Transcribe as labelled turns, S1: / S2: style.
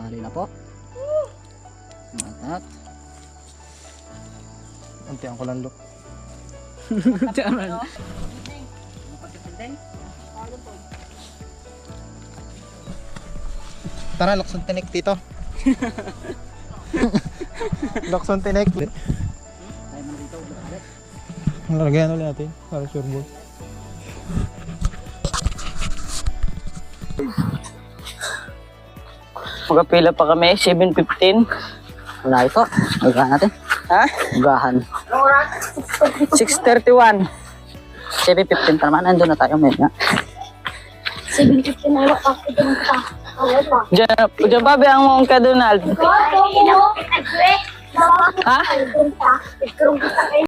S1: Tanghali na po. At
S2: Untian ko lang, Lok. Tara, Lokson Tinik dito. Lokson Tinik.
S1: tayo muna dito. Ulit.
S2: Lagyan ulit natin para sure ball.
S3: Magkapila pa kami, 7:15.
S1: Wala ito. Ugahan natin.
S3: Ha?
S1: Ugahan.
S3: 6:31.
S1: 7:15 pa naman. Nandun na tayo. May nga.
S4: 7:50 na lang ako dun pa.
S3: Diyan pa ba ang mong ka, Donald?
S4: Ha?